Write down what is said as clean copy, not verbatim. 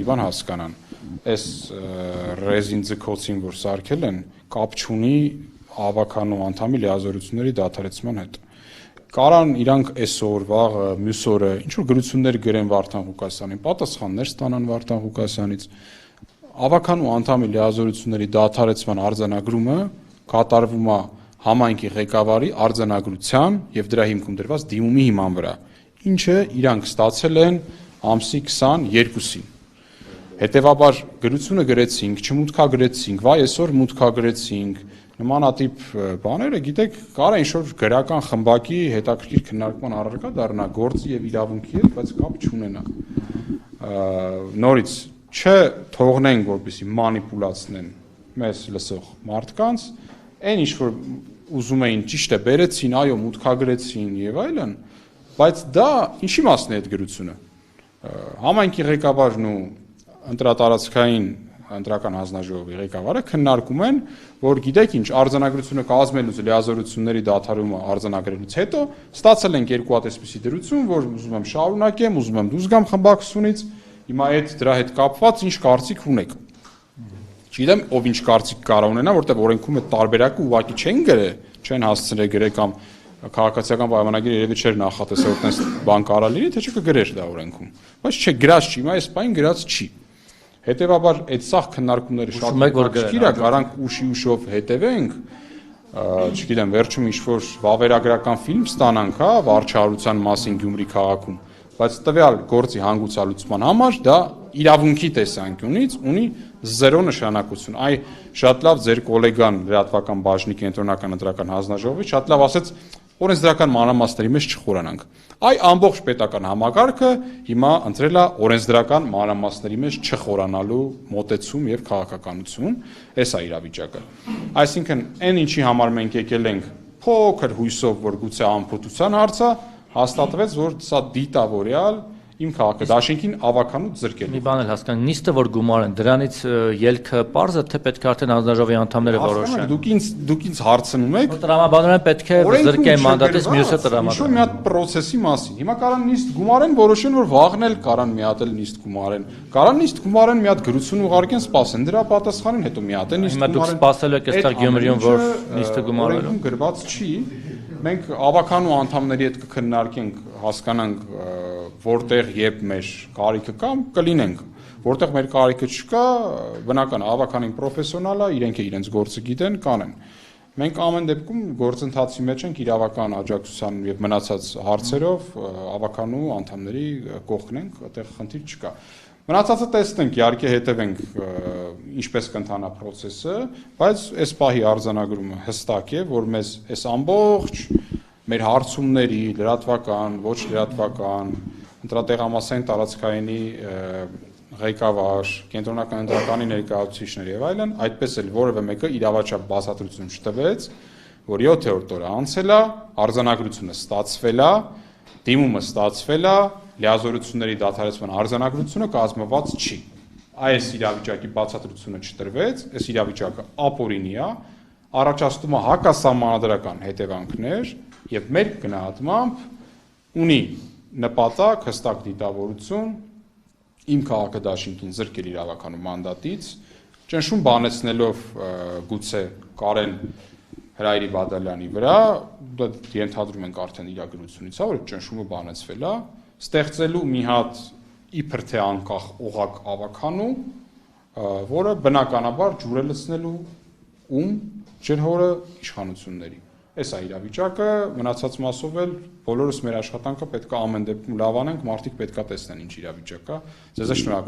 բան հասկանան։ Այս ռեզին ձգոցին, որ սարքել են, կապ չունի ավականու անդամի լիազորությունների դադարեցման հետ։ Կարան իրանք այսօր, վաղը, մյուս օրը ինչ որ գրություններ գրեն Վարդան Ղուկասյանին, պատասխաններ ստանան Վարդան Ղուկասյանից։ Ավականու անդամի լիազորությունների դադարեցման արձանագրումը կատարվում է համայնքի ղեկավարի արձանագրության եւ դրա հիմքում դրված դիմումի հիման վրա, ինչը իրանք ստացել են ամսի 22-ին։ Հետևաբար գրությունը գրեցինք, չմուտքագրեցինք, վայ այսօր մուտքագրեցինք, նմանատիպ բաները, գիտեք, կարա ինչ-որ գրական խմբակի հետաքրքիր քննարկման առարկա դառնա գործի եւ իրավունքի հետ, բայց կապ չունենա։ Նորից չթողնենք, որպեսզի մանիպուլացնեն մեզ լսող մարդկանց, այն ինչ-որ ուզում էին ճիշտ է բերեցին, այո, մուտքագրեցին եւ այլն, բայց դա ինչի մասն է այդ գրությունը։ Համայնքի ղեկավարն ու ընտրատարածքային ընտրական հանձնաժողովի ղեկավարը քննարկում են, որ գիտեք ինչ, արձանագրությունը կազմելուց լիազորությունների դադարումը արձանագրելուց հետո ստացել ենք երկու հատ այսպիսի դրություն, որ ուզում եմ շարունակեմ, ուզում եմ դուրս գամ խմբակցությունից, հիմա այդ դրա հետ կապված ինչ կարծիք ունեք։ Չգիտեմ, ով ինչ կարծիք կարող ունենա, որտեղ օրենքում այդ տարբերակը ուղղակի չեն գրել, չեն հասցրել գրել կամ քաղաքացիական պայմանագիրը երևի չէր նախատեսել, որ տես բան կարա լինի, թե չկգրեր դա օրենքում։ Բայց չէ, գրած չի, հիմա այս բանը գրած չի։ Հետևաբար այդ սաղ քննարկումները շատ հետաքրքիր է, կարանք ուշով հետևենք, չգիտեմ, վերջում ինչ-որ վավերագրական ֆիլմ ստանանք, հա, վարչահարության մասին Գյումրի քաղաքում, բայց տվյալ գործի հանգուցալուծման համար դա իրավունքի տեսանկյունից ունի զերո նշանակություն։ Այ շատ լավ ձեր գոլեգան լրատվական բաժնի կենտրոնական ընտրական հանձնաժողովի շատ լավ ասեց, օրենսդրական մանրամասների մեջ չխորանանք։ Այ ամբողջ պետական համակարգը հիմա ընտրել է օրենսդրական մանրամասների մեջ չխորանալու մոտեցում եւ քաղաքականություն, այս է իրավիճակը։ Այսինքն, այն ինչի համար մենք եկել ենք փոքր հույսով, որ գուցե անփոթության հարցը հաստատվեց, որ սա դիտավորյալ իմ քաղաքադաշինքին ավականուց զրկել։ Մի բան էլ հասկանանք, նիստը որ գումարեն, դրանից ելքը պարզ է, թե պետք է արդեն հանձնաժողովի անդամները որոշեն։ Դուք ինձ հարցնում եք, տրամաբանորեն պետք է զրկեն մանդատից, մյուսը տրամադրեն։ Ինչ-որ մի հատ process-ի մասին։ Հիմա կարան նիստ գումարեն, որոշեն, որ վաղն էլ կարան մի հատ էլ նիստ գումարեն։ Կարան նիստ գումարեն, մի հատ գրություն ուղարկեն, սպասեն դրա պատասխանին, հետո մի հատ է նիստ գումարեն։ Հիմա դուք սպասելու եք այստեղ Գյումրիում, որ նիստը գումարվելու։ Օրենքում գրված չի։ Մենք ավականու անդամների հետ կքննարկենք, հասկանանք որտեղ երբ մեր կարիքը կա, կլինենք, որտեղ մեր կարիքը չկա, բնական ավականին պրոֆեսիոնալ է, իրենք իրենց գործը գիտեն, կանեն։ Մենք ամեն դեպքում գործընթացի մեջ ենք իրավական աջակցության եւ մնացած հարցերով ավականու անդամների կողքն ենք, այդտեղ խնդիր չկա։ Մնացածը տեսնենք, իհարկե հետևենք ինչպես կընթանա process-ը, բայց այս պահի արձանագրումը հստակ է, որ մեզ այս ամբողջ մեր հարցումների լրատվական, ոչ լրատվական, ընտրատեղամասային տարածքայինի ղեկավար, կենտրոնական ընտրականի ներկայացուցիչներ եւ այլն, այդպես էլ որևէ մեկը իրավաչափ բացատրություն չտվեց, որ 7-րդ օրը անցել է, արձանագրությունը ստացվել է, դիմումը ստացվել է, լիազորությունների դադարեցման արձանագրությունը կազմված չի։ Այս իրավիճակի բացատրությունը չտրվեց, այս իրավիճակը ապօրինի է, առաջացնում է հակասահմանադրական հետևանքներ եւ մեր գնահատմամբ ունի նպատակ, հստակ դիտավորություն իմ քաղաքադաշինքին զրկել իրավականու մանդատից, ճնշում բանեցնելով գուցե Կարեն Հրայրի Բադալյանի վրա, դա ենթադրում ենք արդեն իրագրությունից, որ ճնշումը բանեցվել է, ստեղծելու մի հատ իբր թե անկախ օղակ ավականու, որը բնականաբար ջուր է լցնելու ում ջրհորը իշխանությունների։ Այս է իրավիճակը, մնացած մասով էլ բոլորս մեր աշխատանքը պետք է ամեն դեպքում լավ անենք, մարդիկ պետք է տեսնեն ինչ իրավիճակ է։ Ձեզ շնորհակալ